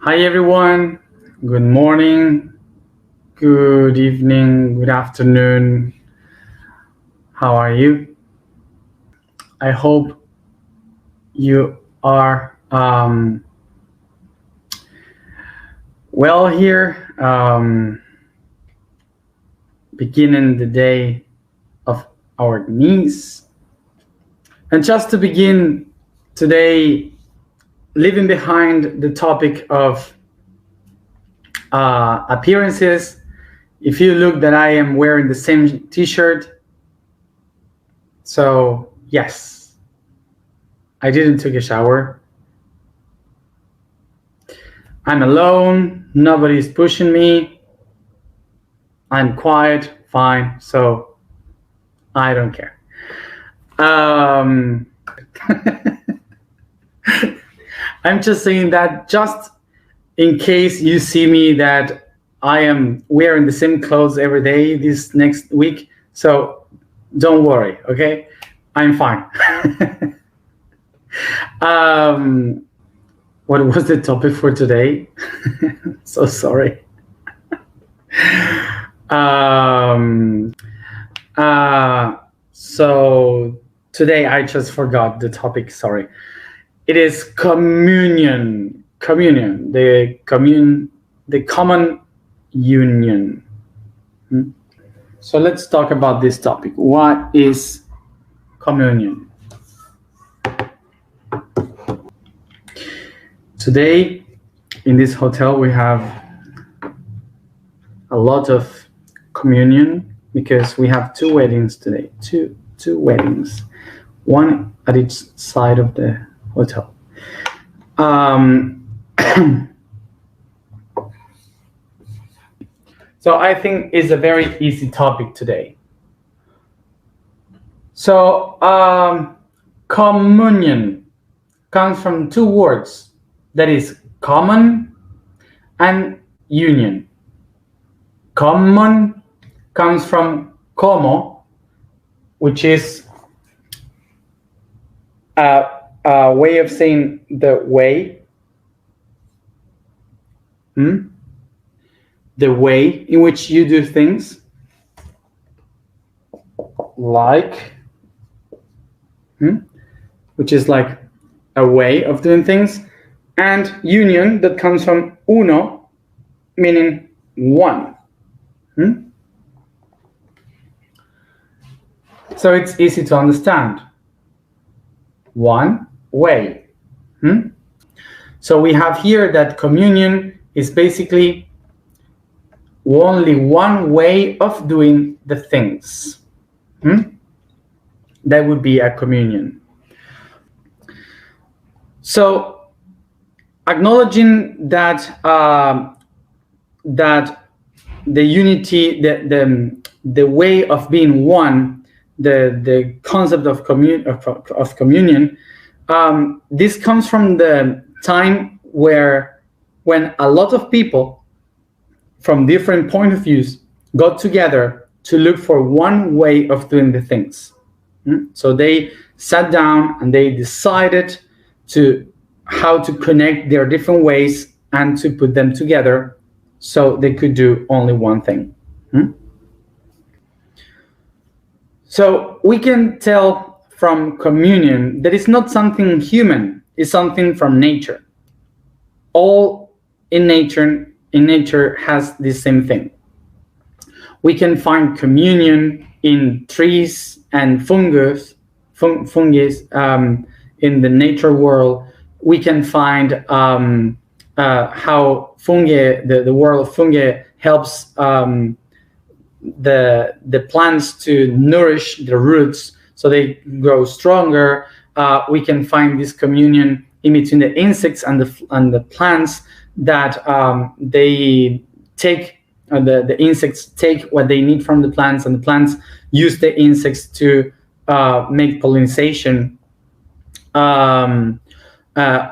Hi everyone, good morning, good evening, good afternoon. How are you? I hope you are well here, beginning the day of our niece. And just to begin today, leaving behind the topic of appearances, if you look that I am wearing the same t-shirt, so yes, I didn't take a shower. I'm alone, nobody's pushing me, I'm quiet, fine, so I don't care. Um, I'm just saying that just in case you see me that I am wearing the same clothes every day this next week, so don't worry, okay? I'm fine. What was the topic for today? So sorry. Um, so today I just forgot the topic. Sorry. It is communion. Communion. The common union. So let's talk about this topic. What is communion? Today in this hotel we have a lot of communion because we have two weddings today. Two weddings, one at each side of the hotel. So I think it's a very easy topic today. So communion comes from two words, that is common and union. Common comes from como, which is a way of saying the way. The way in which you do things, like, which is like a way of doing things, and union that comes from uno, meaning one. So it's easy to understand. One way. So we have here that communion is basically only one way of doing the things. That would be a communion. So acknowledging that that the unity, the way of being one, the concept of communion, this comes from the time when a lot of people from different point of views got together to look for one way of doing the things. So they sat down and they decided how to connect their different ways and to put them together so they could do only one thing. So we can tell from communion that it's not something human, it's something from nature. All in nature has the same thing. We can find communion in trees and fungus in the nature world. We can find how fungi, the world of fungi, helps the plants to nourish the roots so they grow stronger. We can find this communion in between the insects and the plants, that they take the insects take what they need from the plants, and the plants use the insects to make pollination.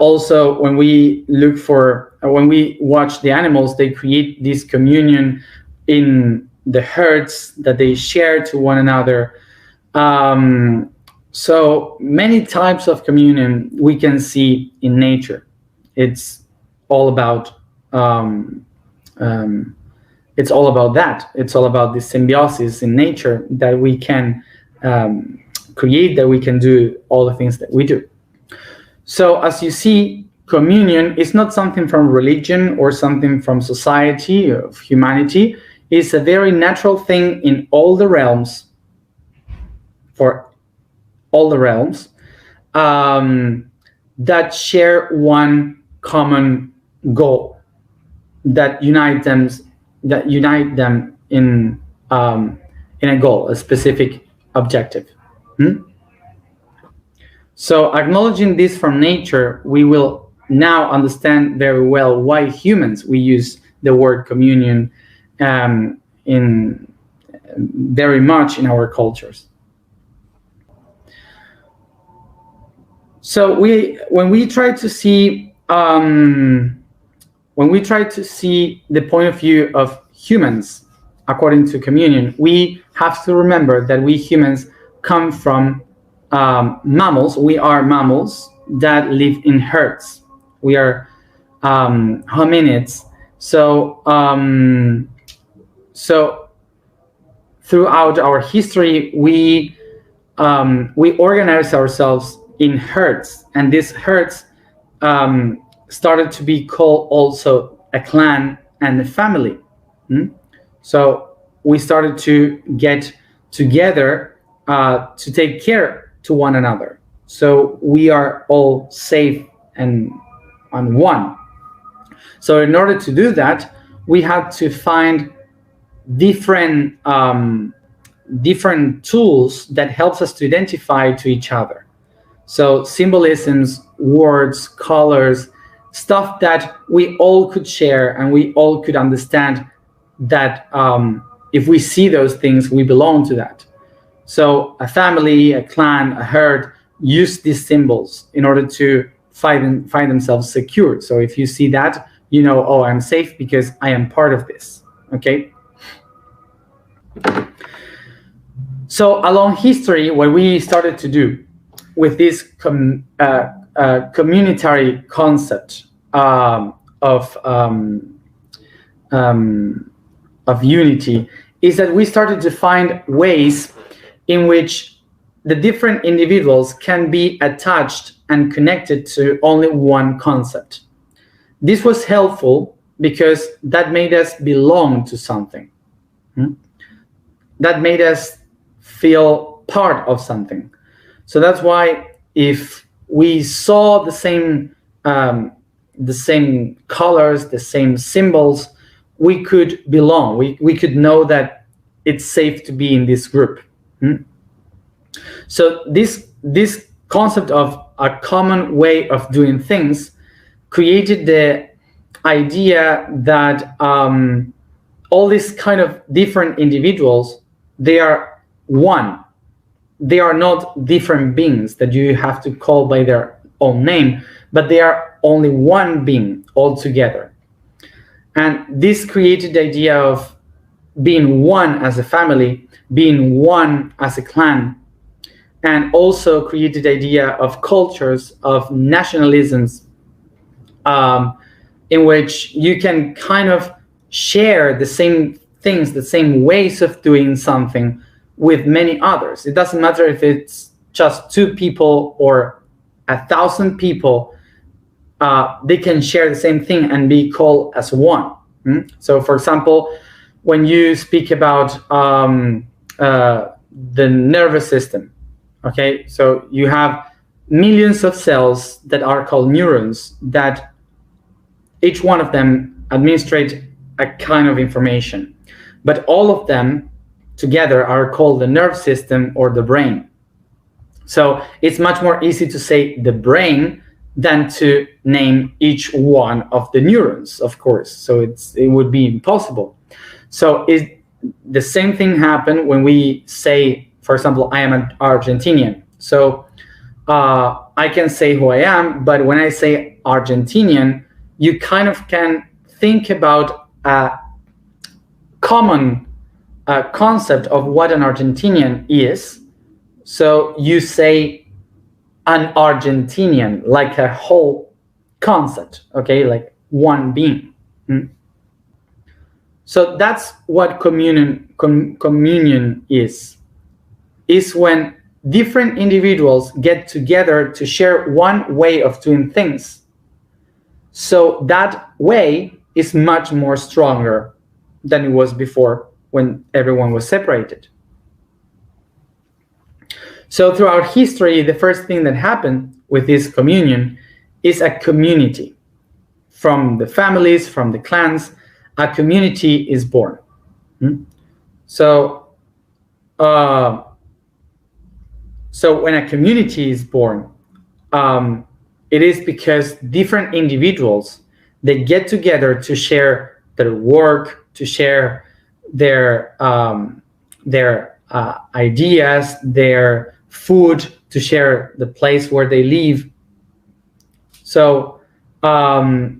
Also, when we watch the animals, they create this communion in the herds that they share to one another. So many types of communion we can see in nature. It's all about um, um, it's all about that. It's all about this symbiosis in nature that we can create, that we can do all the things that we do. So as you see, communion is not something from religion or something from society of humanity. It's a very natural thing in all the realms, for all the realms, that share one common goal, that unite them in a goal, a specific objective. So acknowledging this from nature, we will now understand very well why humans, we use the word communion in very much in our cultures. So when we try to see the point of view of humans according to communion, we have to remember that we humans come from mammals. We are mammals that live in herds. We are hominids. So throughout our history, we organize ourselves in herds, and these herds started to be called also a clan and a family. So we started to get together to take care to one another. So we are all safe and on one. So in order to do that, we had to find different tools that helps us to identify to each other. So symbolisms, words, colors, stuff that we all could share and we all could understand that if we see those things, we belong to that. So a family, a clan, a herd use these symbols in order to find themselves secure. So if you see that, you know, oh, I'm safe because I am part of this. Okay. So along history, what we started to do with this communitary concept of unity is that we started to find ways in which the different individuals can be attached and connected to only one concept. This was helpful because that made us belong to something. That made us feel part of something. So that's why if we saw the same colors, the same symbols, we could belong. We could know that it's safe to be in this group. So this concept of a common way of doing things created the idea that all these kind of different individuals, they are one. They are not different beings that you have to call by their own name, but they are only one being altogether. And this created the idea of being one as a family, being one as a clan, and also created the idea of cultures, of nationalisms, in which you can kind of share the same things, the same ways of doing something with many others. It doesn't matter if it's just 2 people or 1,000 people, they can share the same thing and be called as one. So for example, when you speak about the nervous system, okay, so you have millions of cells that are called neurons, that each one of them administrate a kind of information, but all of them together are called the nerve system or the brain. So it's much more easy to say the brain than to name each one of the neurons, of course. So it would be impossible. So the same thing happened when we say, for example, I am an Argentinian. So I can say who I am, but when I say Argentinian, you kind of can think about a common concept of what an Argentinian is. So you say an Argentinian, like a whole concept, okay, like one being. So that's what communion is when different individuals get together to share one way of doing things. So that way is much more stronger than it was before when everyone was separated. So throughout history, the first thing that happened with this communion is a community. From the families, from the clans, a community is born. So when a community is born, it is because different individuals, they get together to share their work, to share their ideas, their food, to share the place where they live. So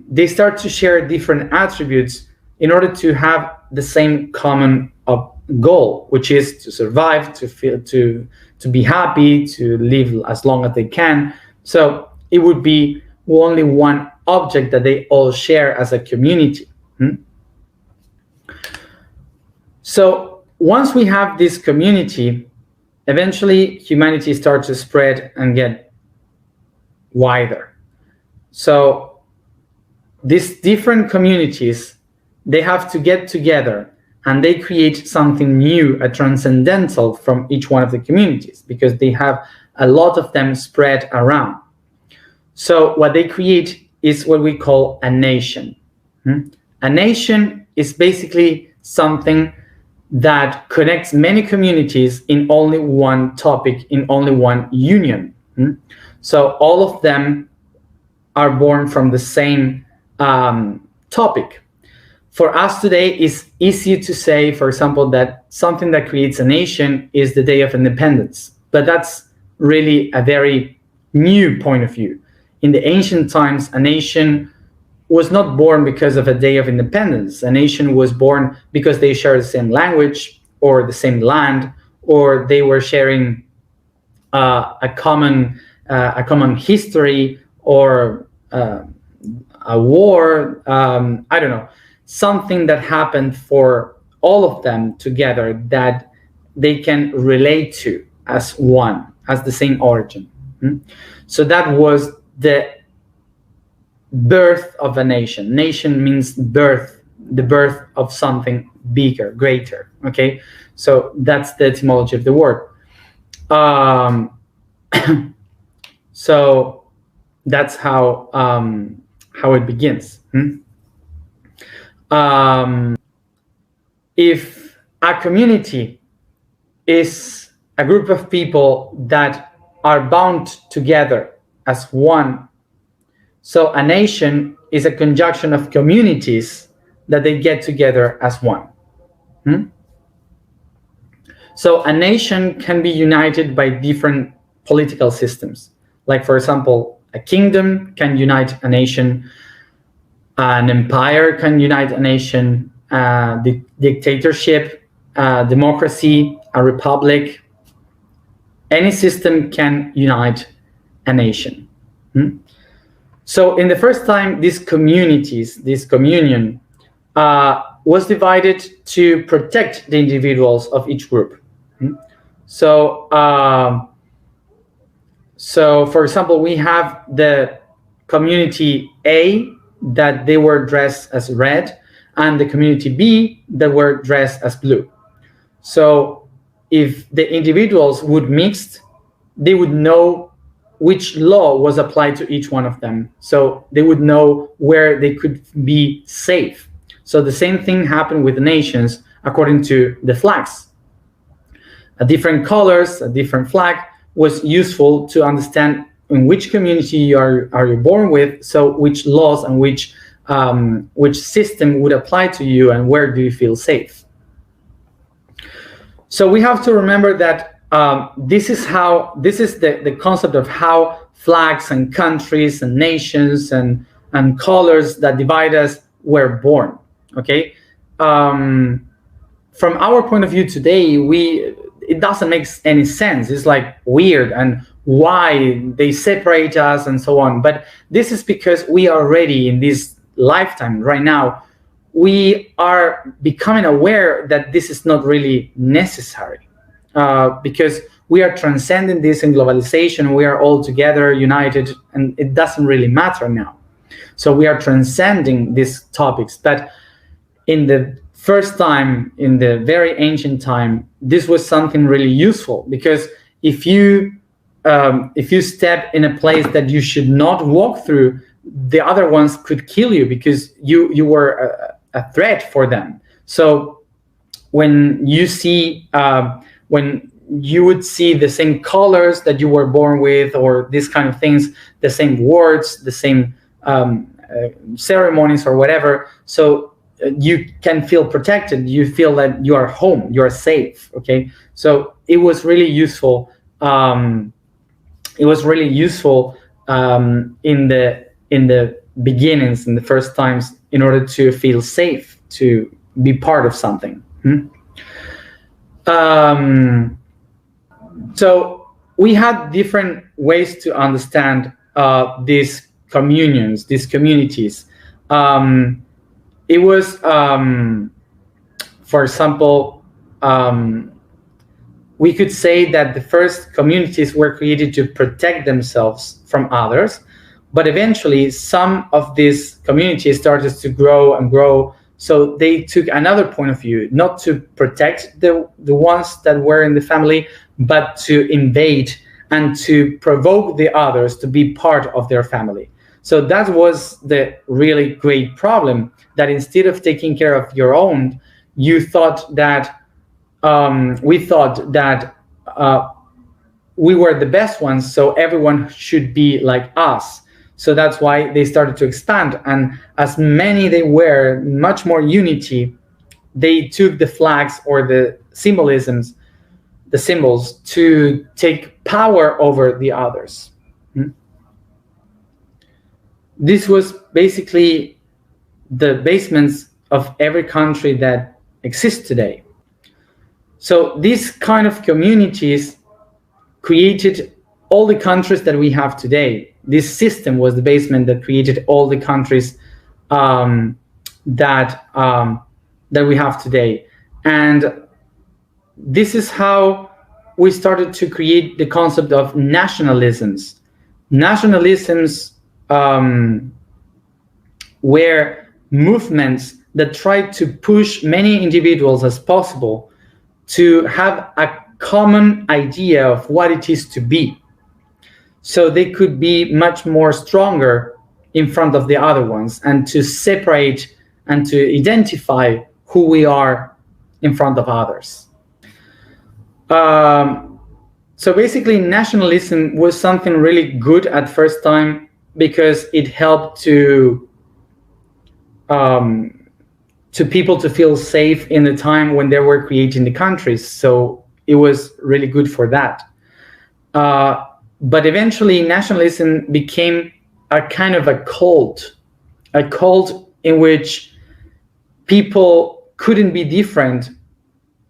they start to share different attributes in order to have the same common goal, which is to survive, to feel, to be happy, to live as long as they can. So it would be only one object that they all share as a community. So once we have this community, eventually humanity starts to spread and get wider. So these different communities, they have to get together and they create something new, a transcendental from each one of the communities, because they have a lot of them spread around. So what they create is what we call a nation. A nation is basically something that connects many communities in only one topic, in only one union. So all of them are born from the same topic. For us today, it's easy to say, for example, that something that creates a nation is the Day of Independence. But that's really a very new point of view. In the ancient times, a nation was not born because of a Day of Independence. A nation was born because they shared the same language or the same land, or they were sharing a common history, or a war, I don't know, something that happened for all of them together that they can relate to as one, as the same origin. So that was the birth of a nation. Nation means birth, the birth of something bigger, greater. Okay, so that's the etymology of the word. So that's how it begins. If a community is a group of people that are bound together as one, so a nation is a conjunction of communities that they get together as one. So a nation can be united by different political systems. Like, for example, a kingdom can unite a nation, an empire can unite a nation, the dictatorship, democracy, a republic. Any system can unite a nation. So in the first time, these communities, this communion, was divided to protect the individuals of each group. So for example, we have the community A that they were dressed as red, and the community B that were dressed as blue. So if the individuals would mix, they would know which law was applied to each one of them. So they would know where they could be safe. So the same thing happened with the nations according to the flags. A different colors, a different flag was useful to understand in which community you are born with, so which laws and which system would apply to you and where do you feel safe. So we have to remember that this is the concept of how flags and countries and nations and colors that divide us were born. Okay, from our point of view today, it doesn't make any sense. It's like weird, and why they separate us and so on. But this is because we are already in this lifetime right now, we are becoming aware that this is not really necessary, because we are transcending this in globalization. We are all together, united, and it doesn't really matter now. So we are transcending these topics. But in the first time, in the very ancient time, this was something really useful, because if you step in a place that you should not walk through, the other ones could kill you because you were a threat for them. So when you see when you would see the same colors that you were born with, or these kind of things, the same words, the same ceremonies or whatever, so you can feel protected. You feel that you are home, you are safe. Okay, so it was really useful. It was really useful in the beginnings, in the first times, in order to feel safe, to be part of something. So we had different ways to understand these communions, these communities. It was, for example, we could say that the first communities were created to protect themselves from others, but eventually some of these communities started to grow and grow. So they took another point of view, not to protect the ones that were in the family, but to invade and to provoke the others to be part of their family. So that was the really great problem, that instead of taking care of your own, you thought that we thought that we were the best ones, so everyone should be like us. So that's why they started to expand, and as many they were, much more unity, they took the flags or the symbolisms, the symbols, to take power over the others. This was basically the basements of every country that exists today. So these kind of communities created all the countries that we have today. This system was the basement that created all the countries that we have today. And this is how we started to create the concept of nationalisms. Nationalisms were movements that tried to push many individuals as possible to have a common idea of what it is to be, so they could be much more stronger in front of the other ones, and to separate and to identify who we are in front of others. So basically, nationalism was something really good at first time, because it helped to people to feel safe in the time when they were creating the countries. So it was really good for that. But eventually, nationalism became a kind of a cult in which people couldn't be different.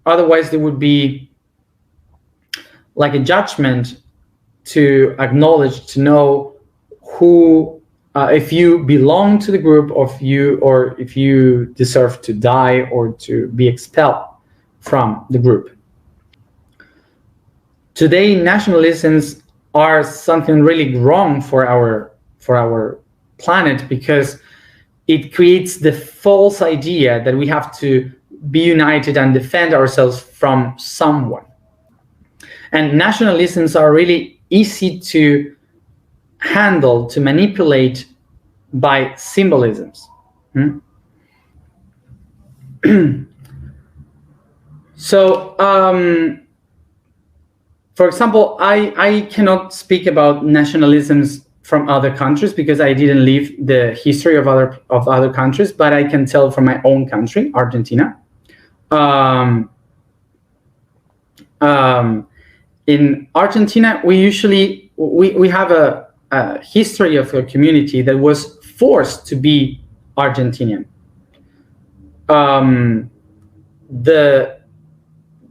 Otherwise, there would be like a judgment to acknowledge, to know who, if you belong to the group, or if you deserve to die or to be expelled from the group. Today, nationalisms are something really wrong for our planet, because it creates the false idea that we have to be united and defend ourselves from someone. And nationalisms are really easy to handle, to manipulate by symbolisms. So, for example, I cannot speak about nationalisms from other countries because I didn't live the history of other countries, but I can tell from my own country, Argentina. In Argentina, we have a history of a community that was forced to be Argentinian.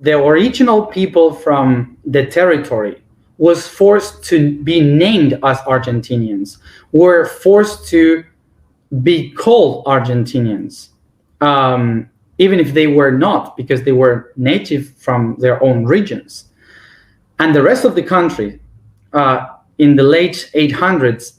The original people from the territory was forced to be named as Argentinians, were forced to be called Argentinians, even if they were not, because they were native from their own regions. And the rest of the country, in the late 800s,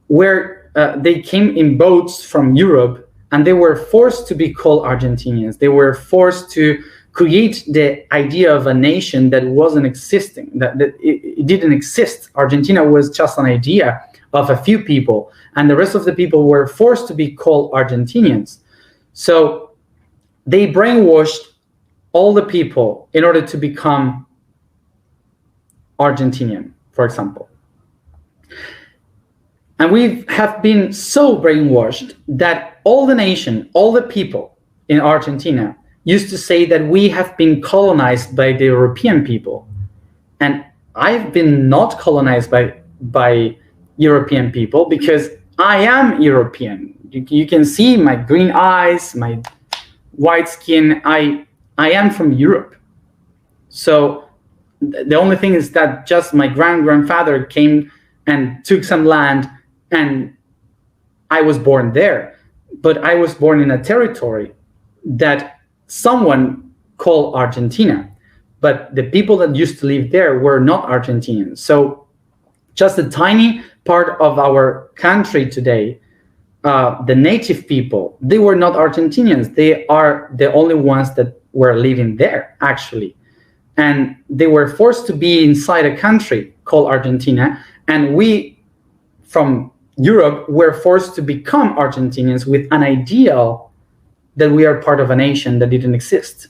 where they came in boats from Europe, and they were forced to be called Argentinians. They were forced to create the idea of a nation that wasn't existing, that it didn't exist. Argentina was just an idea of a few people, and the rest of the people were forced to be called Argentinians. So they brainwashed all the people in order to become Argentinian, for example. And we have been so brainwashed that all the nation, all the people in Argentina used to say that we have been colonized by the European people. And I've been not colonized by European people, because I am European. You can see my green eyes, my white skin. I am from Europe. So the only thing is that just my grandfather came and took some land, and I was born there. But I was born in a territory that someone called Argentina. But the people that used to live there were not Argentinians. So just a tiny part of our country today, the native people, they were not Argentinians. They are the only ones that were living there, actually. And they were forced to be inside a country called Argentina. And we, from Europe, were forced to become Argentinians with an ideal that we are part of a nation that didn't exist.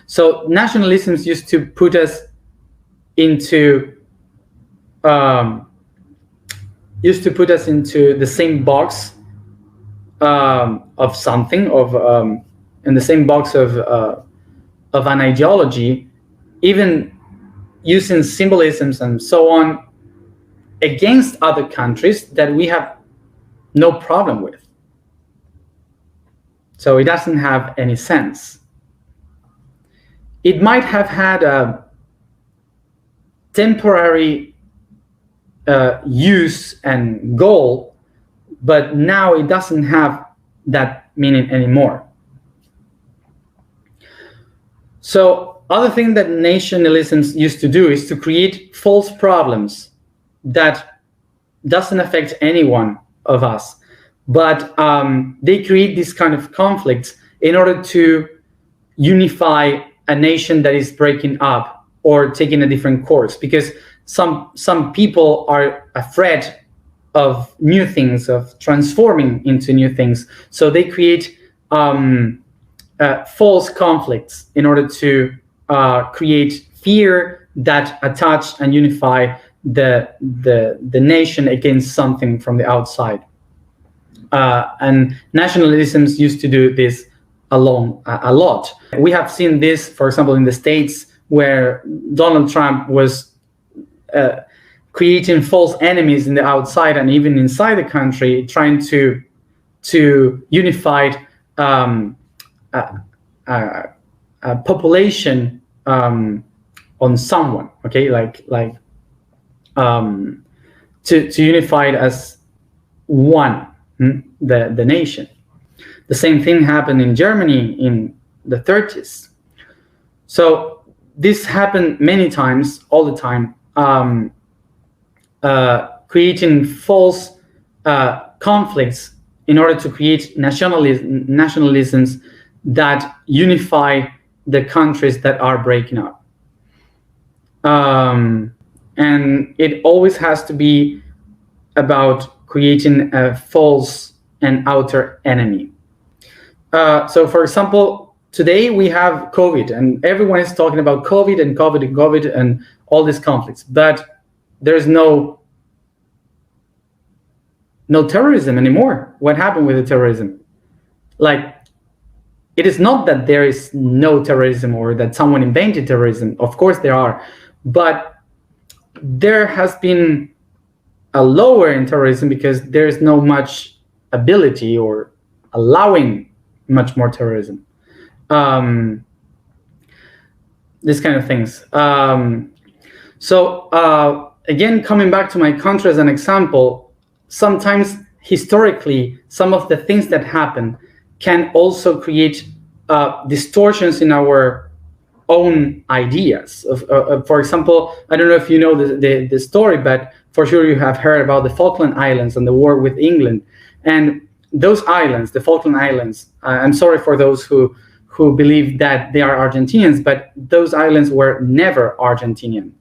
So nationalisms used to put us into the same box of something, in the same box of an ideology, even using symbolisms and so on against other countries that we have no problem with. So it doesn't have any sense. It might have had a temporary use and goal, but now it doesn't have that meaning anymore. So other thing that nationalisms used to do is to create false problems that doesn't affect anyone of us, but they create these kind of conflicts in order to unify a nation that is breaking up or taking a different course, because some people are afraid of new things, of transforming into new things. So they create false conflicts in order to create fear that attach and unify the nation against something from the outside. And nationalisms used to do this a lot. We have seen this, for example, in the States, where Donald Trump was creating false enemies in the outside and even inside the country, trying to unify a population on someone, okay, to unify it as one, the nation. The same thing happened in Germany in the 30s. So this happened many times, all the time, creating false conflicts in order to create nationalisms that unify the countries that are breaking up. And it always has to be about creating a false and outer enemy. So, for example, today we have COVID, and everyone is talking about COVID and all these conflicts, but there's no terrorism anymore. What happened with the terrorism? Like, it is not that there is no terrorism or that someone invented terrorism. Of course there are, but there has been a lower in terrorism because there is no much ability or allowing much more terrorism. This kind of things. So again, coming back to my country as an example, sometimes historically, some of the things that happen can also create distortions in our own ideas. For example, I don't know if you know the story, but for sure you have heard about the Falkland Islands and the war with England. And those islands, the Falkland Islands, I'm sorry for those who believe that they are Argentinians, but those islands were never Argentinian.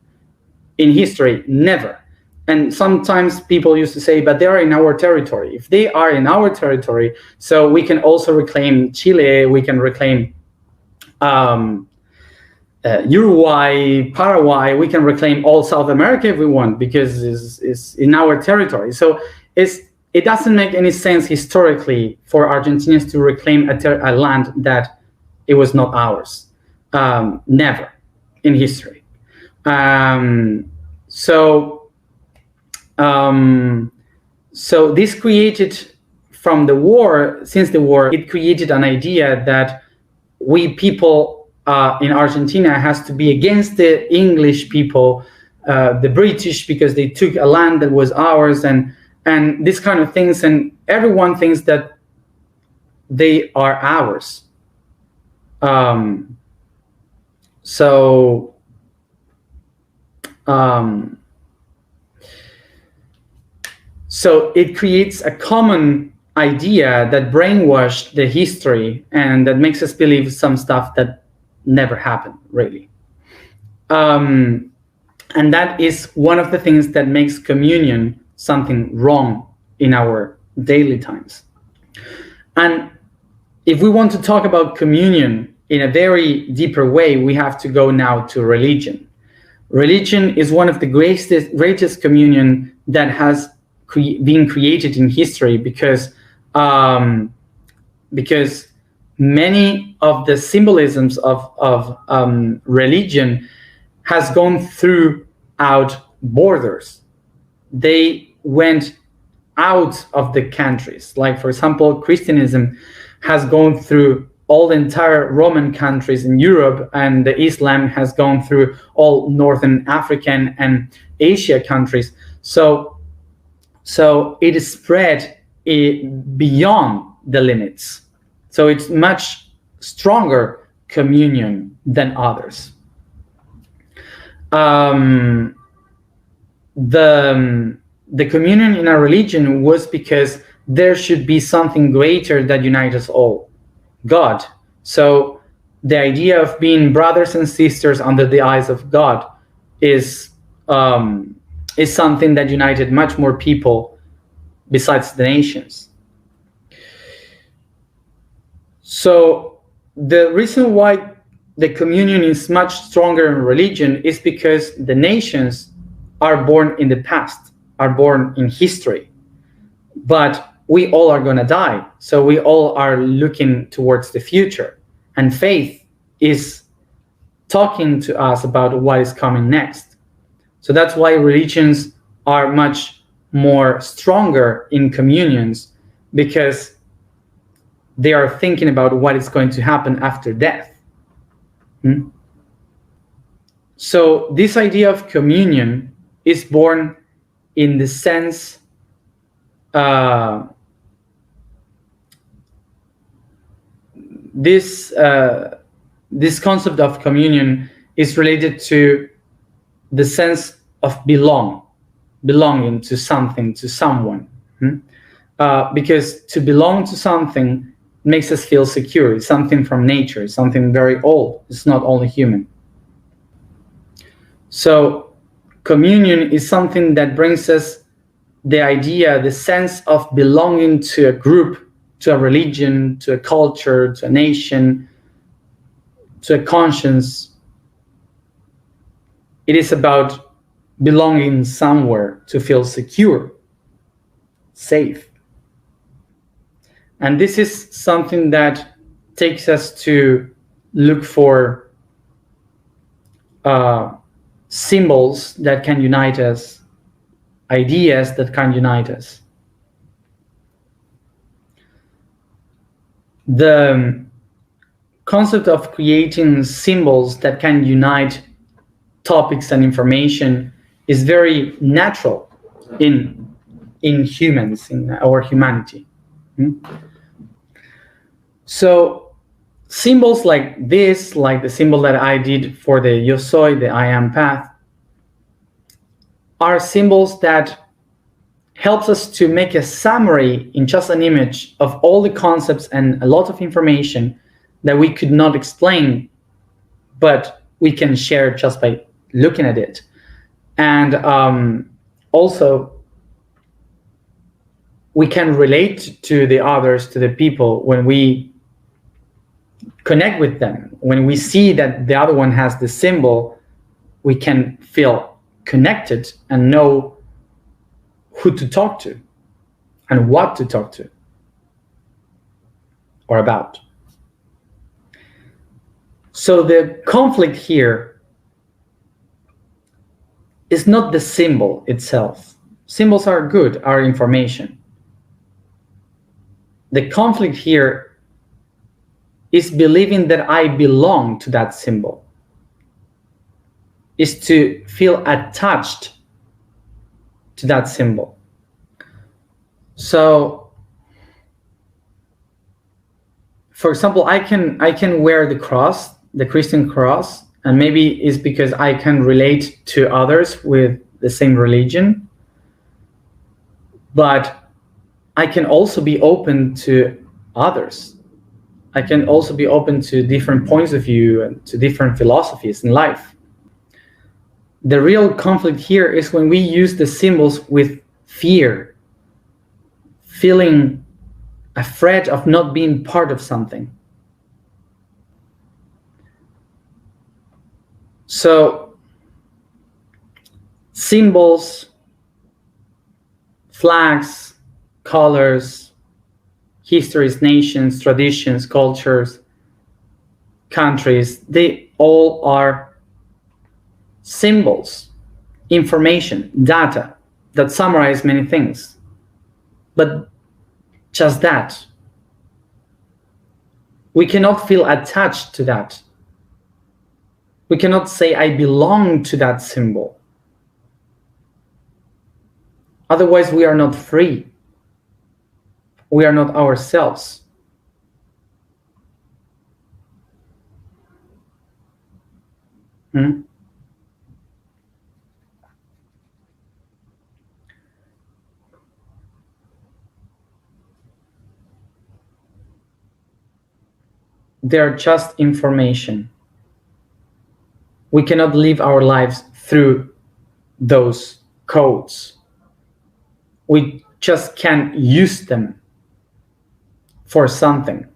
In history, never. And sometimes people used to say, but they are in our territory. If they are in our territory, so we can also reclaim Chile, we can reclaim Uruguay, Paraguay, we can reclaim all South America if we want, because it's in our territory. So it doesn't make any sense historically for Argentinians to reclaim a land that it was not ours. Never in history. So this created, from the war, since the war, it created an idea that we people in Argentina has to be against the English people, the British, because they took a land that was ours, and this kind of things, and everyone thinks that they are ours. So it creates a common idea that brainwashed the history and that makes us believe some stuff that never happened, really. And that is one of the things that makes communion something wrong in our daily times. And if we want to talk about communion in a very deeper way, we have to go now to religion. Religion is one of the greatest communion that has been created in history, because many of the symbolisms of religion has gone throughout borders. They went out of the countries. Like, for example, Christianism has gone through all the entire Roman countries in Europe, and the Islam has gone through all Northern African and Asia countries. So it is spread beyond the limits. So it's much stronger communion than others. The communion in our religion was because there should be something greater that unites us all, God. So the idea of being brothers and sisters under the eyes of God is something that united much more people besides the nations. So the reason why the communion is much stronger in religion is because the nations are born in the past, are born in history, but we all are going to die. So we all are looking towards the future, and faith is talking to us about what is coming next. So that's why religions are much more stronger in communions, because they are thinking about what is going to happen after death. So this idea of communion is born in the sense this concept of communion is related to the sense of belonging to something, to someone. Because to belong to something makes us feel secure. It's something from nature, it's something very old. It's not only human. So communion is something that brings us the idea, the sense of belonging to a group, to a religion, to a culture, to a nation, to a conscience. It is about belonging somewhere to feel secure, safe. And this is something that takes us to look for symbols that can unite us, ideas that can unite us. The concept of creating symbols that can unite topics and information is very natural in humans, in our humanity. So symbols like this, like the symbol that I did for the yo soy, the I am path, are symbols that helps us to make a summary in just an image of all the concepts and a lot of information that we could not explain, but we can share just by looking at it. And also, we can relate to the others, to the people, when we connect with them. When we see that the other one has the symbol, we can feel connected and know who to talk to and what to talk to or about. So the conflict here is not the symbol itself. Symbols are good, are information. The conflict here is believing that I belong to that symbol, is to feel attached to that symbol. So, for example, I can wear the cross, the Christian cross, and maybe it's because I can relate to others with the same religion, but I can also be open to others. I can also be open to different points of view and to different philosophies in life. The real conflict here is when we use the symbols with fear, feeling afraid of not being part of something. So, symbols, flags, colors, histories, nations, traditions, cultures, countries, they all are symbols, information, data that summarize many things. But just that. We cannot feel attached to that. We cannot say, I belong to that symbol. Otherwise, we are not free. We are not ourselves. They are just information. We cannot live our lives through those codes. We just can use them for something,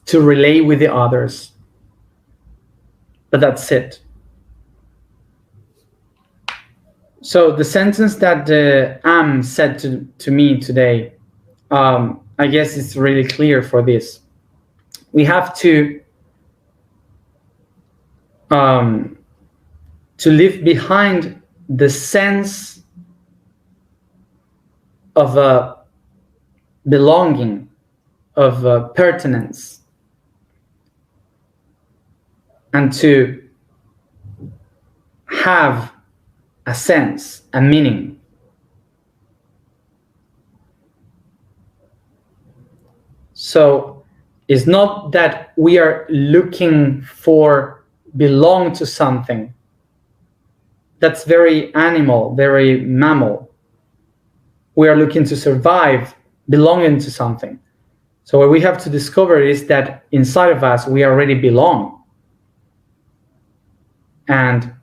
to relate with the others. But that's it. So the sentence that Am said to me today, I guess it's really clear for this. We have to leave behind the sense of belonging, of pertinence, and to have a sense, a meaning. So it's not that we are looking for belong to something. That's very animal, very mammal. We are looking to survive, belonging to something. So what we have to discover is that inside of us, we already belong. And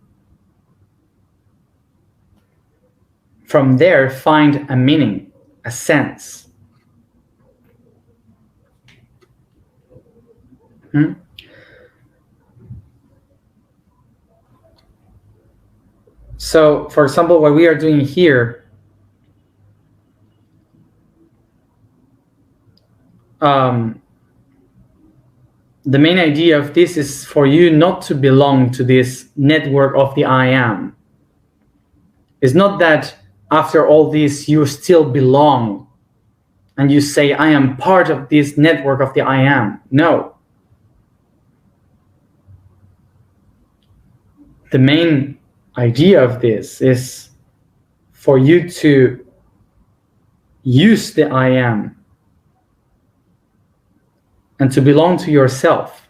from there, find a meaning, a sense. So, for example, what we are doing here, the main idea of this is for you not to belong to this network of the I am. It's not that after all this you still belong and you say, I am part of this network of the I am. No. The main idea of this is for you to use the I am and to belong to yourself.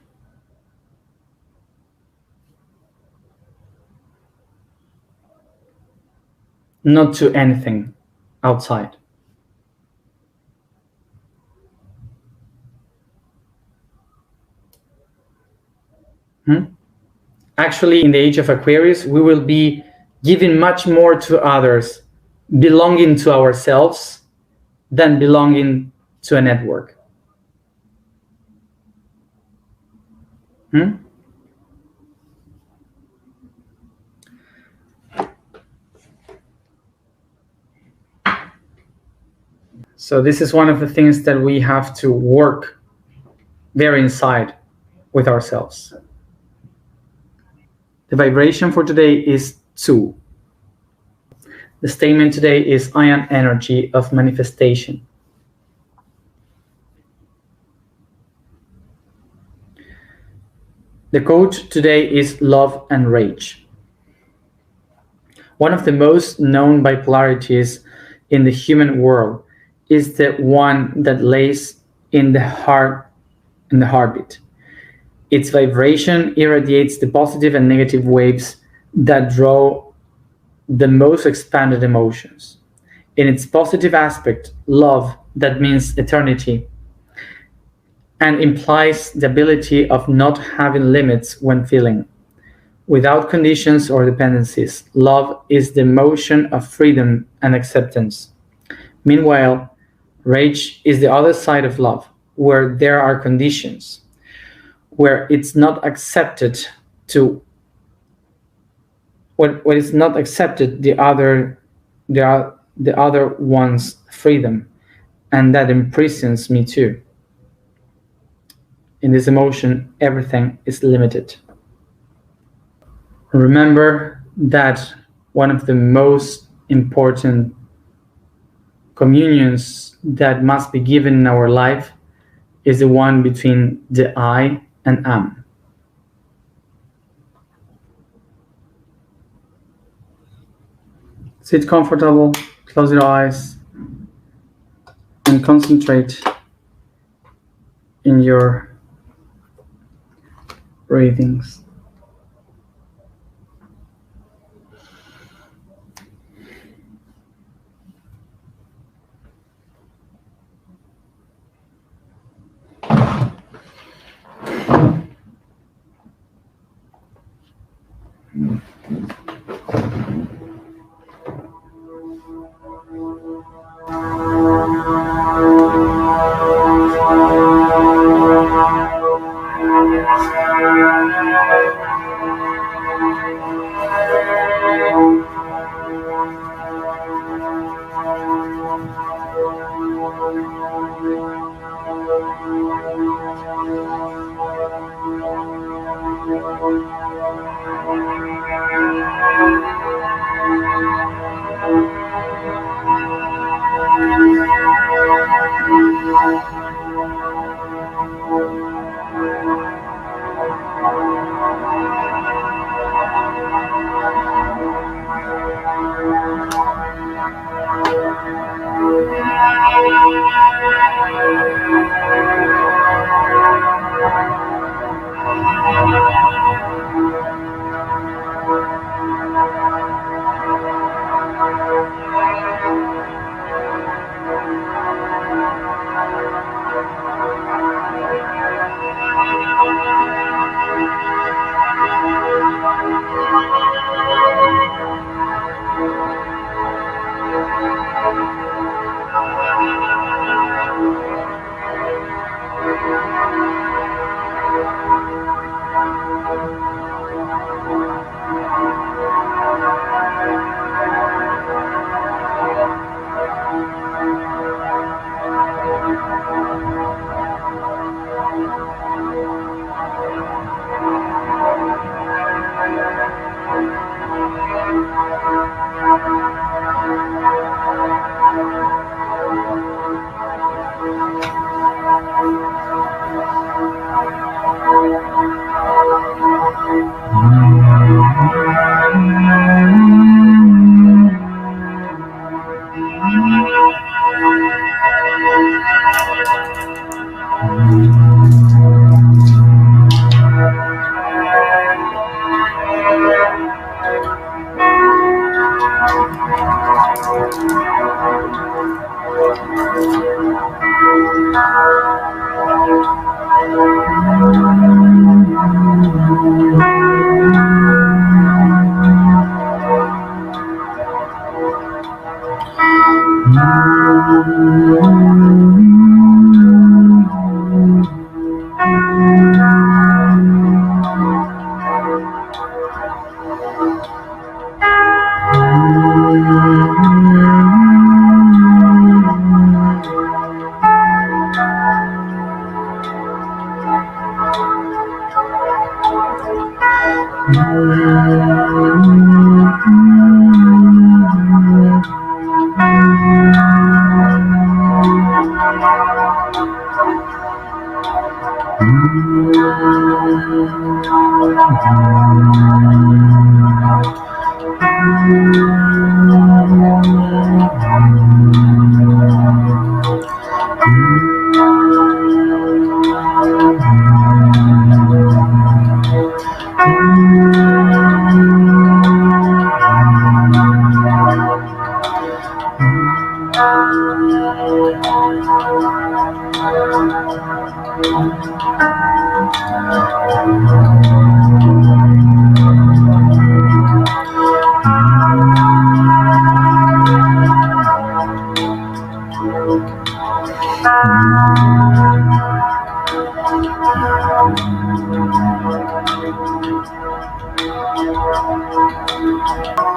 Not to anything outside. Actually, in the age of Aquarius, we will be giving much more to others, belonging to ourselves, than belonging to a network. So this is one of the things that we have to work very inside with ourselves. The vibration for today is 2. The statement today is I am energy of manifestation. The quote today is love and rage. One of the most known bipolarities in the human world is the one that lays in the heart, in the heartbeat. Its vibration irradiates the positive and negative waves that draw the most expanded emotions. In its positive aspect, love, that means eternity, and implies the ability of not having limits when feeling. Without conditions or dependencies, love is the emotion of freedom and acceptance. Meanwhile, rage is the other side of love, where there are conditions, where it's not accepted to when it's not accepted the other one's freedom, and that imprisons me too. In this emotion, everything is limited. Remember that one of the most important communions that must be given in our life is the one between the I and am. Sit comfortable, close your eyes, and concentrate in your breathings.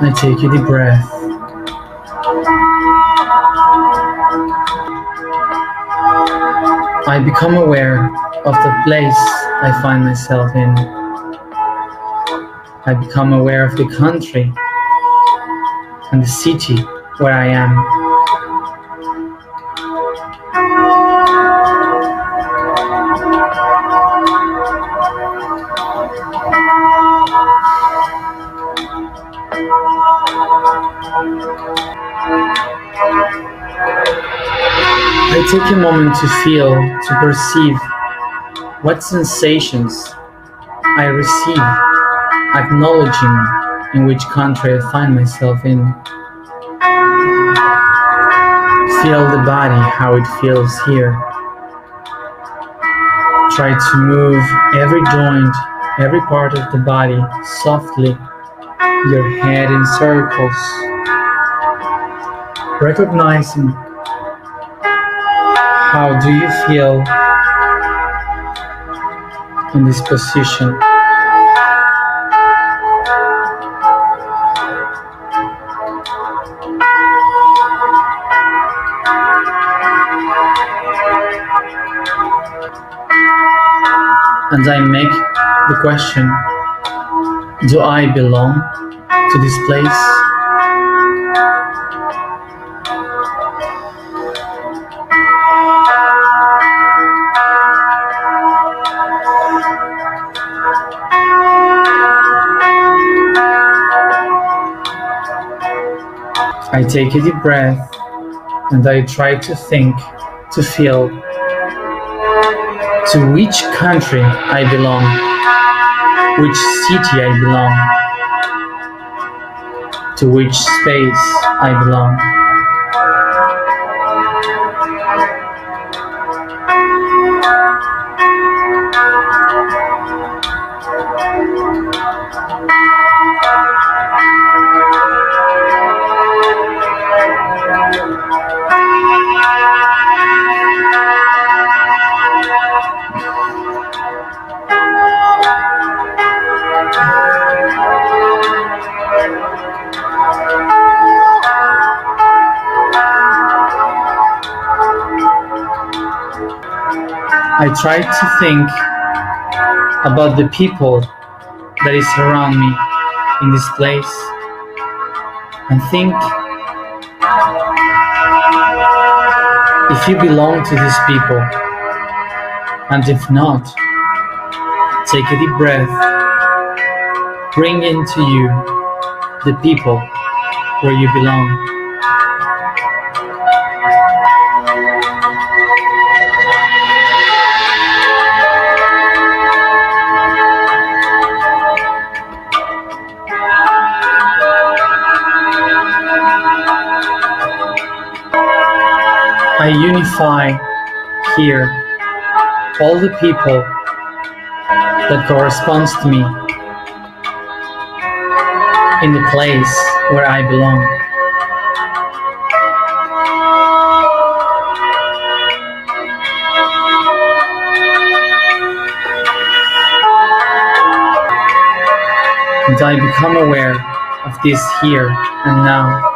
I take a deep breath. I become aware of the place I find myself in. I become aware of the country and the city where I am. I take a moment to feel, to perceive what sensations I receive, acknowledging in which country I find myself in. Feel the body, how it feels here. Try to move every joint, every part of the body softly, your head in circles, recognizing how do you feel in this position. And I make the question, do I belong to this place? I take a deep breath and I try to think, to feel to which country I belong, which city I belong, to which space I belong. I try to think about the people that is around me in this place and think if you belong to these people, and if not, take a deep breath, bring into you the people where you belong. I unify here all the people that corresponds to me in the place where I belong. And I become aware of this here and now.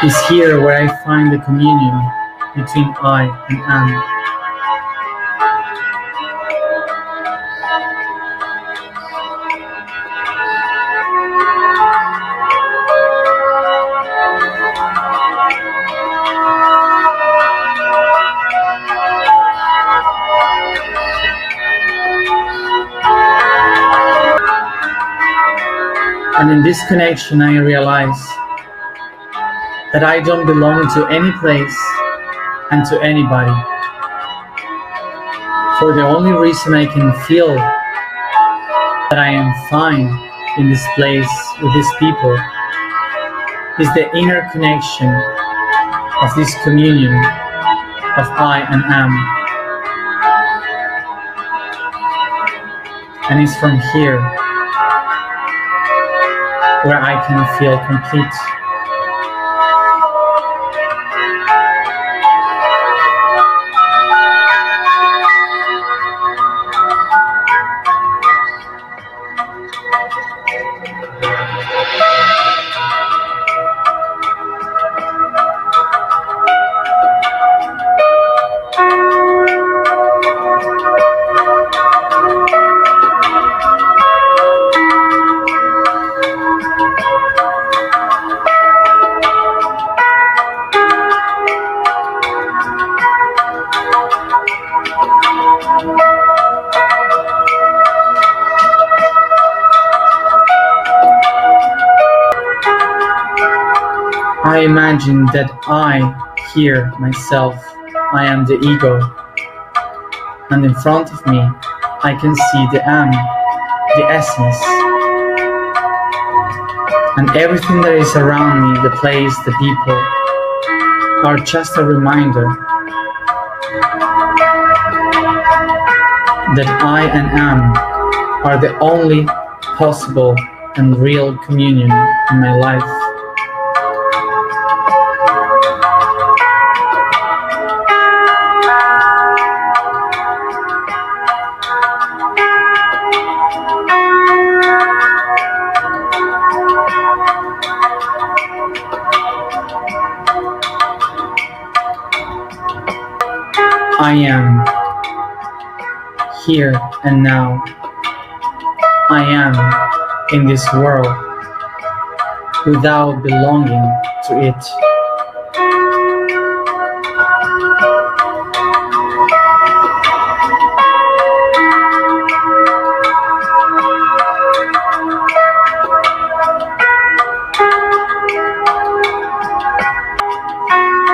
Is here where I find the communion between I and am. And in this connection I realize that I don't belong to any place and to anybody. For the only reason I can feel that I am fine in this place with these people is the inner connection of this communion of I and am. And it's from here where I can feel complete. I imagine that I hear myself, I am the ego, and in front of me I can see the am, the essence, and everything that is around me, the place, the people, are just a reminder that I and am are the only possible and real communion in my life. I am here and now. I am in this world without belonging to it.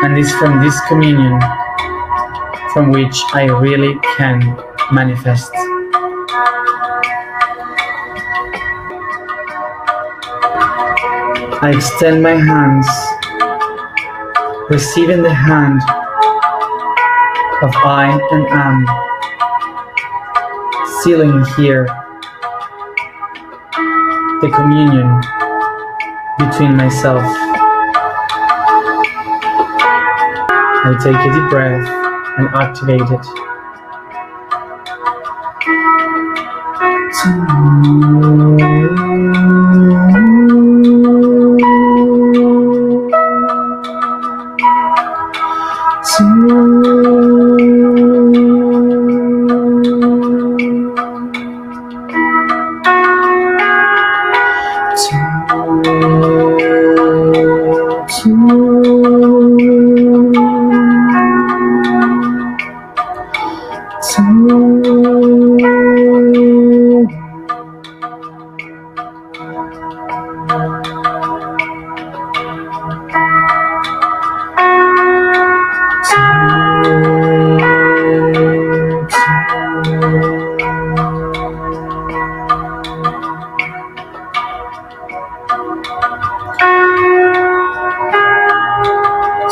And it's from this communion from which I really can manifest. I extend my hands, receiving the hand of I and am, sealing here the communion between myself. I take a deep breath and activate it.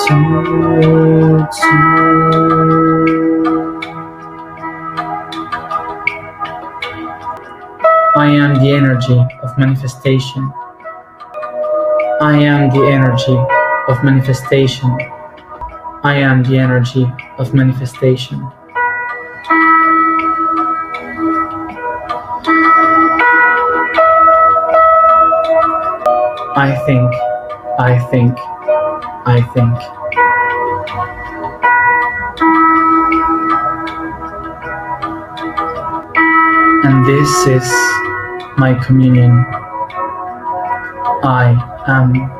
I am the energy of manifestation. I am the energy of manifestation. I am the energy of manifestation. I think, I think, I think. And this is my communion. I am.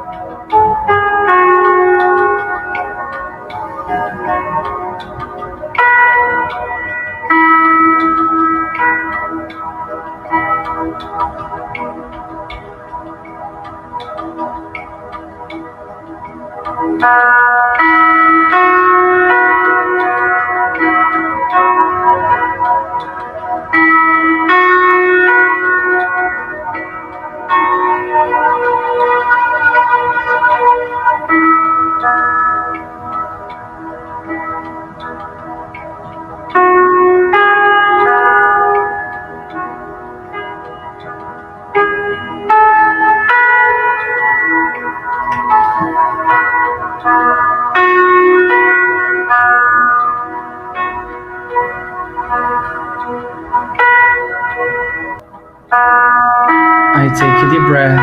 I take a deep breath,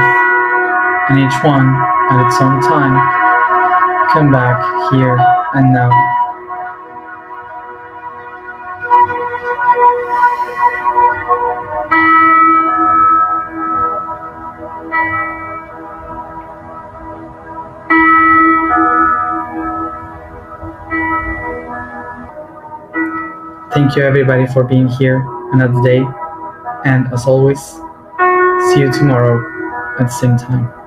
and each one at its own time come back here and now. Thank you everybody for being here another day, and as always, see you tomorrow at the same time.